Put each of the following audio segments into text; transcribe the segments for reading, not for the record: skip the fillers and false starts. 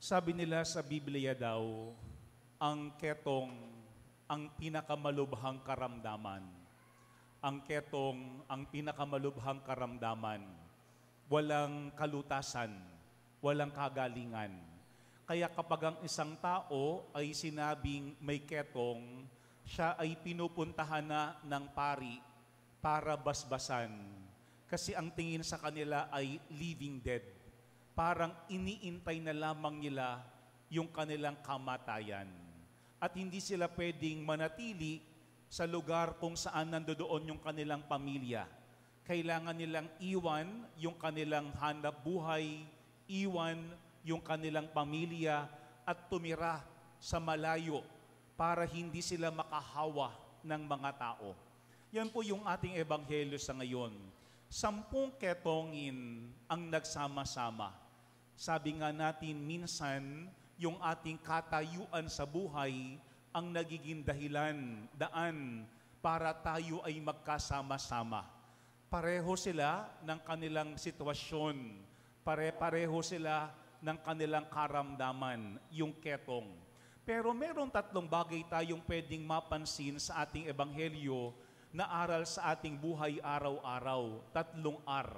Sabi nila sa Biblia daw, ang ketong ang pinakamalubhang karamdaman. Ang ketong ang pinakamalubhang karamdaman. Walang kalutasan, walang kagalingan. Kaya kapag ang isang tao ay sinabing may ketong, siya ay pinupuntahan na ng pari para basbasan. Kasi ang tingin sa kanila ay living dead. Parang iniintay na lamang nila yung kanilang kamatayan. At hindi sila pwedeng manatili sa lugar kung saan nandoon yung kanilang pamilya. Kailangan nilang iwan yung kanilang hanap buhay, iwan yung kanilang pamilya at tumira sa malayo para hindi sila makahawa ng mga tao. Yan po yung ating ebanghelyo sa ngayon. 10 ketongin ang nagsama-sama. Sabi nga natin, minsan, yung ating katayuan sa buhay ang nagiging dahilan, daan, para tayo ay magkasama-sama. Pareho sila ng kanilang sitwasyon. Pare-pareho sila ng kanilang karamdaman, yung ketong. Pero merong 3 bagay tayong pwedeng mapansin sa ating ebanghelyo na aral sa ating buhay araw-araw. 3 R.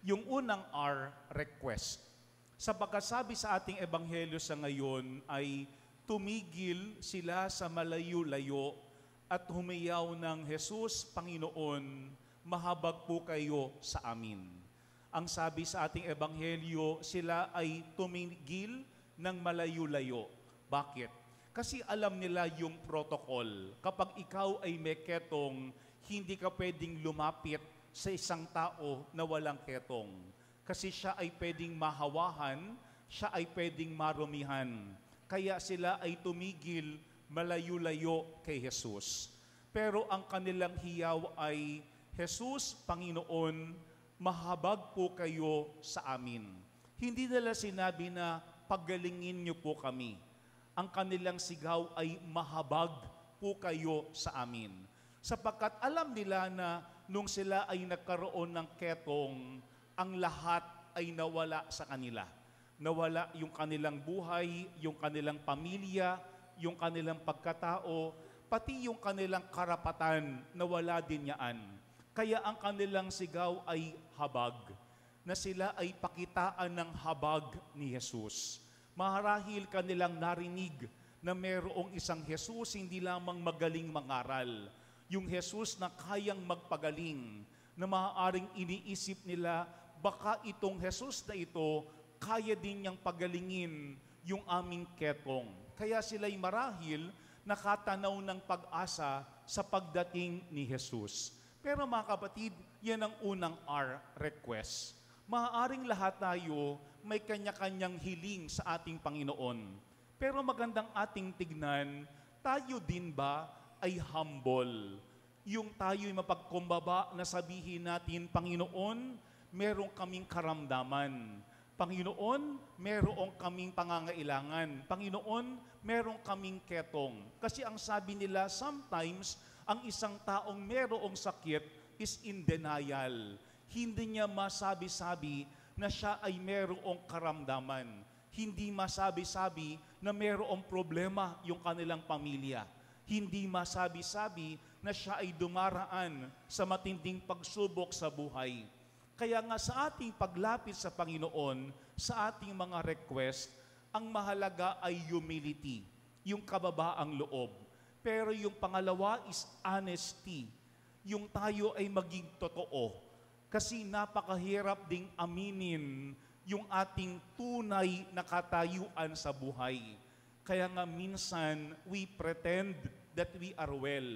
Yung unang R, request. Sapagkat sabi sa ating ebanghelyo sa ngayon ay tumigil sila sa malayo-layo at humiyaw ng, Jesus, Panginoon, mahabag po kayo sa amin. Ang sabi sa ating ebanghelyo, sila ay tumigil ng malayo-layo. Bakit? Kasi alam nila yung protocol. Kapag ikaw ay may ketong, hindi ka pwedeng lumapit sa isang tao na walang ketong. Kasi siya ay pwedeng mahawahan, siya ay pwedeng marumihan. Kaya sila ay tumigil malayo-layo kay Jesus. Pero ang kanilang hiyaw ay, Jesus, Panginoon, mahabag po kayo sa amin. Hindi nila sinabi na pagalingin niyo po kami. Ang kanilang sigaw ay mahabag po kayo sa amin. Sapagkat alam nila na nung sila ay nagkaroon ng ketong, ang lahat ay nawala sa kanila. Nawala yung kanilang buhay, yung kanilang pamilya, yung kanilang pagkatao, pati yung kanilang karapatan, nawala din yaan. Kaya ang kanilang sigaw ay habag, na sila ay pakitaan ng habag ni Jesus. Marahil kanilang narinig na mayroong isang Jesus hindi lamang magaling mangaral. Yung Jesus na kayang magpagaling, na maaaring iniisip nila, baka itong Jesus na ito, kaya din niyang pagalingin yung aming ketong. Kaya sila'y marahil nakatanaw ng pag-asa sa pagdating ni Jesus. Pero mga kapatid, yan ang unang R, request. Maaaring lahat tayo may kanya-kanyang hiling sa ating Panginoon. Pero magandang ating tignan, tayo din ba ay humble? Yung tayo'y mapagkumbaba na sabihin natin, Panginoon, meron kaming karamdaman. Panginoon, meron kaming pangangailangan. Panginoon, meron kaming ketong. Kasi ang sabi nila, sometimes, ang isang taong merong sakit is in denial. Hindi niya masabi-sabi na siya ay merong karamdaman. Hindi masabi-sabi na merong problema yung kanilang pamilya. Hindi masabi-sabi na siya ay dumaraan sa matinding pagsubok sa buhay. Kaya nga sa ating paglapit sa Panginoon, sa ating mga request, ang mahalaga ay humility, yung kababaang loob. Pero yung pangalawa is honesty. Yung tayo ay maging totoo. Kasi napakahirap ding aminin yung ating tunay na katayuan sa buhay. Kaya nga minsan, we pretend that we are well.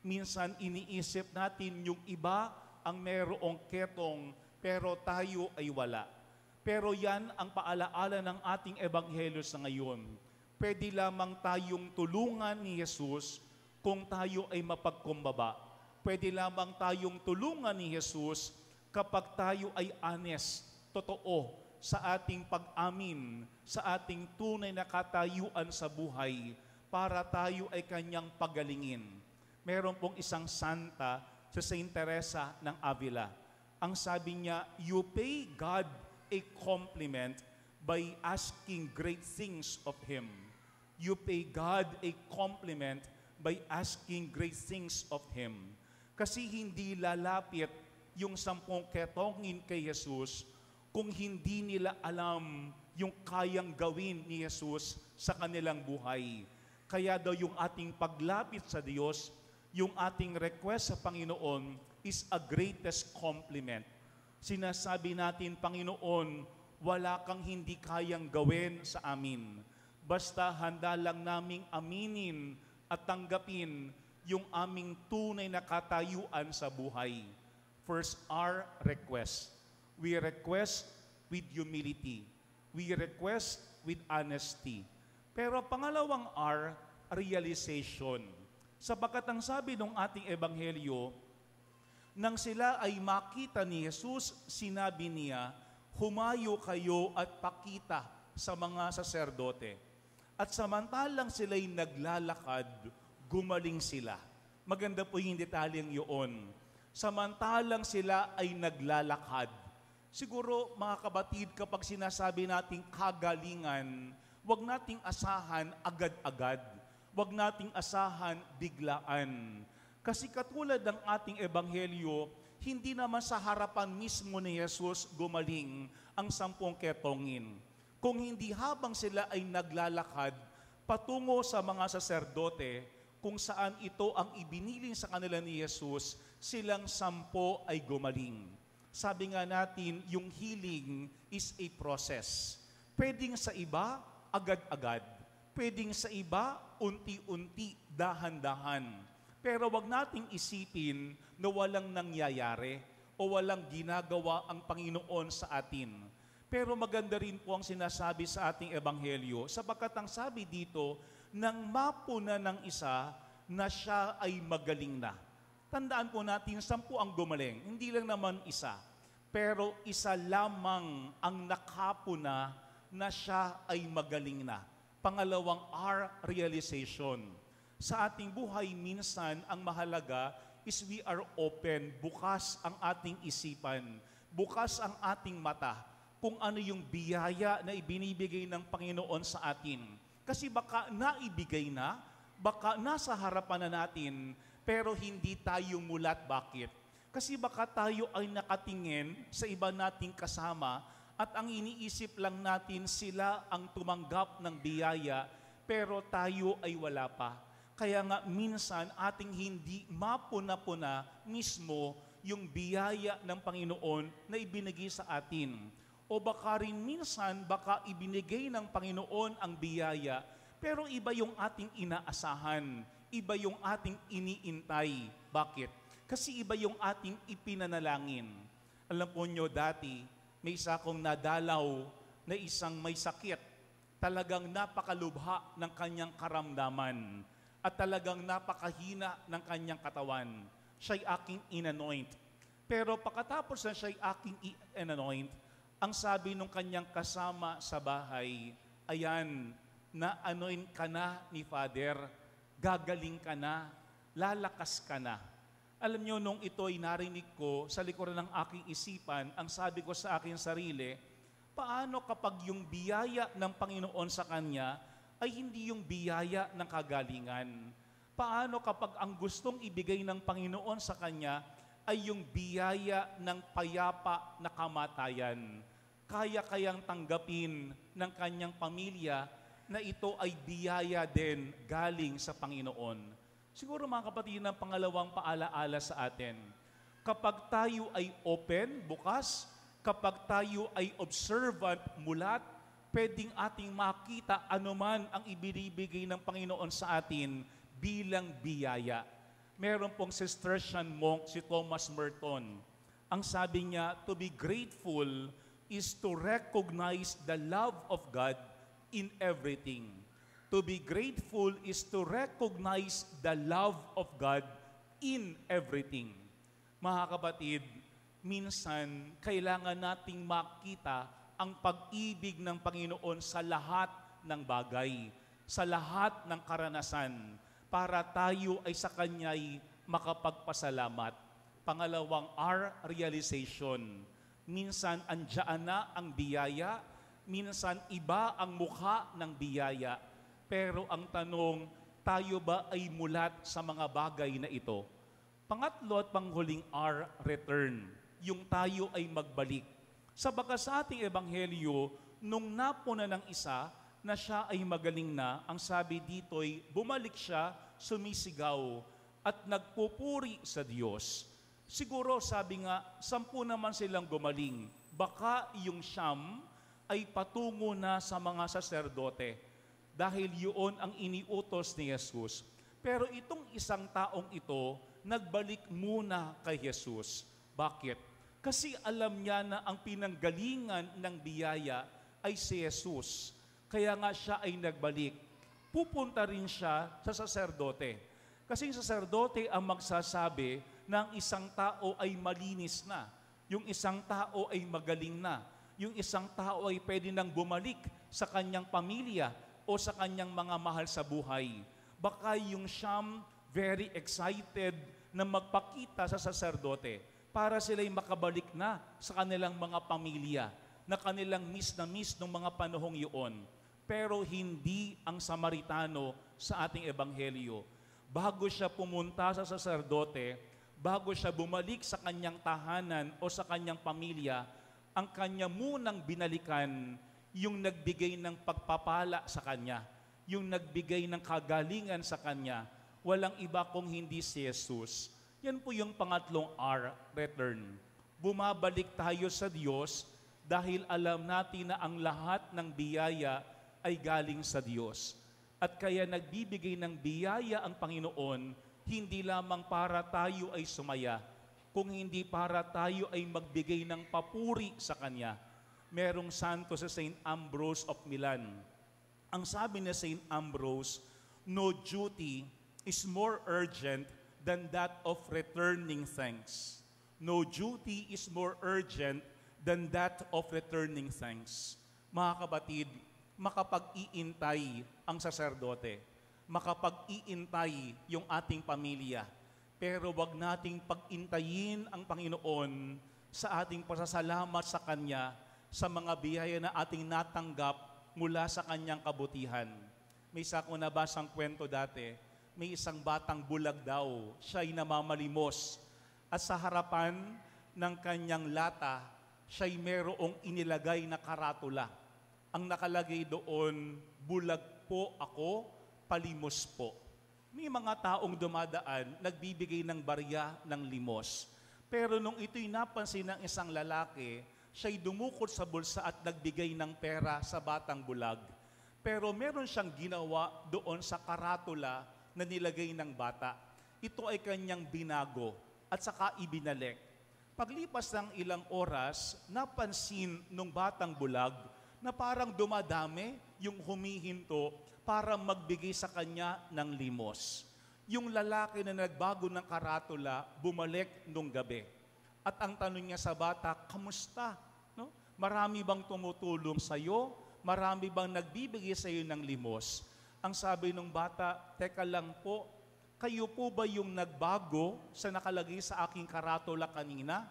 Minsan iniisip natin yung iba ang merong ketong, pero tayo ay wala. Pero yan ang paalaala ng ating ebanghelyo sa ngayon. Pwede lamang tayong tulungan ni Jesus kung tayo ay mapagkumbaba. Pwede lamang tayong tulungan ni Jesus kapag tayo ay honest, totoo, sa ating pag-amin, sa ating tunay na katayuan sa buhay, para tayo ay kanyang pagalingin. Meron pong isang santa sa Saint Teresa ng Avila. Ang sabi niya, you pay God a compliment by asking great things of Him. You pay God a compliment by asking great things of Him. Kasi hindi lalapit yung 10 ketongin kay Jesus kung hindi nila alam yung kayang gawin ni Jesus sa kanilang buhay. Kaya daw yung ating paglapit sa Diyos, yung ating request sa Panginoon is a greatest compliment. Sinasabi natin, Panginoon, wala kang hindi kayang gawin sa amin. Basta handa lang naming aminin at tanggapin yung aming tunay na katayuan sa buhay. First, our request. We request with humility. We request with honesty. Pero pangalawang R, realization. Sapagkat ang sabi ng ating ebanghelyo, nang sila ay makita ni Jesus, sinabi niya, humayo kayo at pakita sa mga saserdote. At samantalang sila'y naglalakad, gumaling sila. Maganda po yung detalyeng yun. Samantalang sila ay naglalakad. Siguro, mga kabatid, kapag sinasabi nating kagalingan, huwag nating asahan agad-agad. Huwag nating asahan biglaan. Kasi katulad ng ating ebanghelyo, hindi naman sa harapan mismo ni Jesus gumaling ang 10 ketongin. Kung hindi habang sila ay naglalakad patungo sa mga saserdote, kung saan ito ang ibiniling sa kanila ni Jesus, silang 10 ay gumaling. Sabi nga natin, yung healing is a process. Pwedeng sa iba, agad-agad. Pwedeng sa iba, unti-unti, dahan-dahan. Pero wag nating isipin na walang nangyayari o walang ginagawa ang Panginoon sa atin. Pero maganda rin po ang sinasabi sa ating ebanghelyo, sapagkat ang sabi dito, nang mapuna ng isa na siya ay magaling na. Tandaan po natin, 10 ang gumaling, hindi lang naman isa. Pero isa lamang ang nakapuna na siya ay magaling na. Pangalawang R, realization. Sa ating buhay, minsan, ang mahalaga is we are open, bukas ang ating isipan, bukas ang ating mata, kung ano yung biyaya na ibinibigay ng Panginoon sa atin. Kasi baka naibigay na, baka nasa harapan na natin, pero hindi tayo mulat. Bakit? Kasi baka tayo ay nakatingin sa iba nating kasama at ang iniisip lang natin sila ang tumanggap ng biyaya, pero tayo ay wala pa. Kaya nga minsan ating hindi mapuna-puna mismo yung biyaya ng Panginoon na ibinigay sa atin. O baka rin minsan, baka ibinigay ng Panginoon ang biyaya, pero iba yung ating inaasahan, iba yung ating iniintay. Bakit? Kasi iba yung ating ipinanalangin. Alam po nyo, dati, may isa akong nadalaw na isang may sakit. Talagang napakalubha ng kanyang karamdaman at talagang napakahina ng kanyang katawan. Siya'y aking inanoint. Pero pagkatapos na siya'y aking inanoint, ang sabi nung kanyang kasama sa bahay, ayan, na-anoint ka na ni Father, gagaling ka na, lalakas ka na. Alam nyo, nung ito'y narinig ko sa likuran ng aking isipan, ang sabi ko sa aking sarili, paano kapag yung biyaya ng Panginoon sa kanya ay hindi yung biyaya ng kagalingan? Paano kapag ang gustong ibigay ng Panginoon sa kanya ay yung biyaya ng payapa na kamatayan? Kaya-kayang tanggapin ng kanyang pamilya na ito ay biyaya din galing sa Panginoon. Siguro mga kapatid, ng pangalawang paalaala sa atin, kapag tayo ay open, bukas, kapag tayo ay observant, mulat, pwedeng ating makita anuman ang ibinibigay ng Panginoon sa atin bilang biyaya. Meron pong Cistercian monk si Thomas Merton. Ang sabi niya, to be grateful is to recognize the love of God in everything. To be grateful is to recognize the love of God in everything. Mga kapatid, minsan kailangan nating makita ang pag-ibig ng Panginoon sa lahat ng bagay, sa lahat ng karanasan, para tayo ay sa Kanya'y makapagpasalamat. Pangalawang R, realization. Minsan, andiyan na ang biyaya, Minsan, iba ang mukha ng biyaya. Pero ang tanong, tayo ba ay mulat sa mga bagay na ito? Pangatlo at panghuling R, return. Yung tayo ay magbalik. Sabagat sa ating ebanghelyo, nung napuna ng isa na siya ay magaling na, ang sabi dito'y bumalik siya, sumisigaw, at nagpupuri sa Diyos. Siguro, sabi nga, 10 naman silang gumaling. Baka yung 9 ay patungo na sa mga saserdote dahil yun ang iniutos ni Jesus. Pero itong isang taong ito, nagbalik muna kay Jesus. Bakit? Kasi alam niya na ang pinanggalingan ng biyaya ay si Jesus. Kaya nga siya ay nagbalik. Pupunta rin siya sa saserdote. Kasi yung saserdote ang magsasabi na ang isang tao ay malinis na. Yung isang tao ay magaling na. Yung isang tao ay pwede nang bumalik sa kanyang pamilya o sa kanyang mga mahal sa buhay. Baka yung siyam very excited na magpakita sa saserdote para sila'y makabalik na sa kanilang mga pamilya na kanilang miss na miss nung mga panahong iyon. Pero hindi ang Samaritano sa ating ebanghelyo. Bago siya pumunta sa saserdote, bago siya bumalik sa kanyang tahanan o sa kanyang pamilya, ang kanya munang binalikan yung nagbigay ng pagpapala sa kanya, yung nagbigay ng kagalingan sa kanya. Walang iba kung hindi si Jesus. Yan po yung pangatlong R, return. Bumabalik tayo sa Diyos dahil alam natin na ang lahat ng biyaya ay galing sa Diyos. At kaya nagbibigay ng biyaya ang Panginoon, hindi lamang para tayo ay sumaya, kung hindi para tayo ay magbigay ng papuri sa Kanya. Merong santo sa Saint Ambrose of Milan. Ang sabi ni Saint Ambrose, no duty is more urgent than that of returning thanks. No duty is more urgent than that of returning thanks. Mga kapatid, makapag-iintay ang saserdote, makapag-iintay yung ating pamilya, pero wag nating pag-intayin ang Panginoon sa ating pasasalamat sa Kanya sa mga biyaya na ating natanggap mula sa Kanyang kabutihan. May isa ko nabasang kwento dati, may isang batang bulag daw, siya'y namamalimos at sa harapan ng kanyang lata, siya'y merong inilagay na karatula. Ang nakalagay doon, bulag po ako, palimos po. May mga taong dumadaan, nagbibigay ng barya ng limos. Pero nung ito'y napansin ng isang lalaki, siya'y dumukot sa bulsa at nagbigay ng pera sa batang bulag. Pero meron siyang ginawa doon sa karatula na nilagay ng bata. Ito ay kanyang binago at saka ibinalik. Paglipas ng ilang oras, napansin nung batang bulag na parang dumadami yung humihinto para magbigay sa kanya ng limos. Yung lalaki na nagbago ng karatula, bumalik nung gabi. At ang tanong niya sa bata, kamusta? No? Marami bang tumutulong sa'yo? Marami bang nagbibigay sa'yo ng limos? Ang sabi ng bata, teka lang po, kayo po ba yung nagbago sa nakalagay sa aking karatula kanina?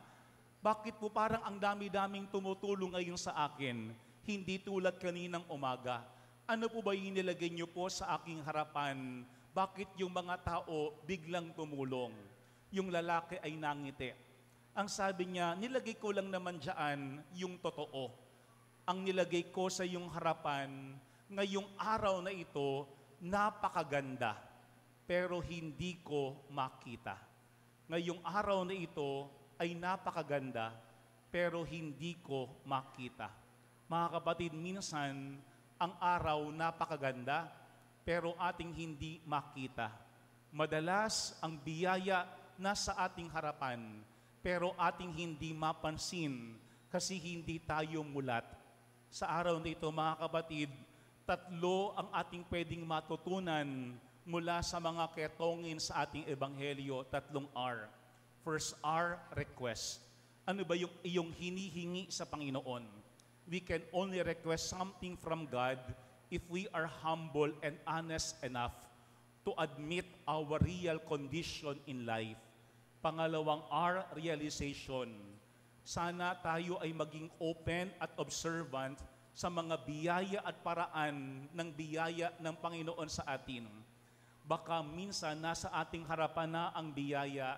Bakit po parang ang dami-daming tumutulong ngayon sa akin? Hindi tulad kaninang umaga. Ano po ba yung nilagay niyo po sa aking harapan? Bakit yung mga tao biglang tumulong? Yung lalaki ay nangiti. Ang sabi niya, nilagay ko lang naman dyan yung totoo. Ang nilagay ko sa iyong harapan, ngayong araw na ito, napakaganda, pero hindi ko makita. Ngayong araw na ito ay napakaganda, pero hindi ko makita. Mga kapatid, minsan, ang araw napakaganda, pero ating hindi makita. Madalas, ang biyaya nasa ating harapan, pero ating hindi mapansin kasi hindi tayo mulat. Sa araw na ito, mga kapatid, 3 ang ating pwedeng matutunan mula sa mga ketongin sa ating ebanghelyo, 3 R. First R, request. Ano ba yung iyong hinihingi sa Panginoon? We can only request something from God if we are humble and honest enough to admit our real condition in life. Pangalawang R, realization. Sana tayo ay maging open at observant sa mga biyaya at paraan ng biyaya ng Panginoon sa atin. Baka minsan nasa ating harapan na ang biyaya,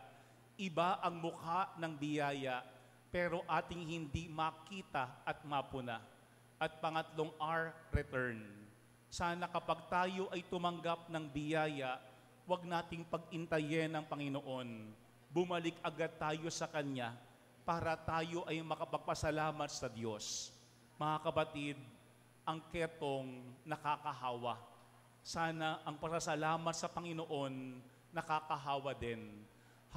iba ang mukha ng biyaya, pero ating hindi makita at mapuna. At pangatlong R, return. Sana kapag tayo ay tumanggap ng biyaya, huwag nating pag-intayin ng Panginoon. Bumalik agad tayo sa Kanya para tayo ay makapagpasalamat sa Diyos. Mga kapatid, ang ketong nakakahawa. Sana ang pasasalamat sa Panginoon nakakahawa din.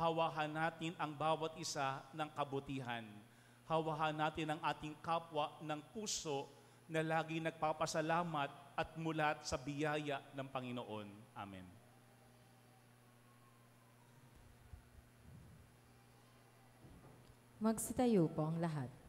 Hawahan natin ang bawat isa ng kabutihan. Hawahan natin ang ating kapwa ng puso na lagi nagpapasalamat at mulat sa biyaya ng Panginoon. Amen. Magsitayo po ang lahat.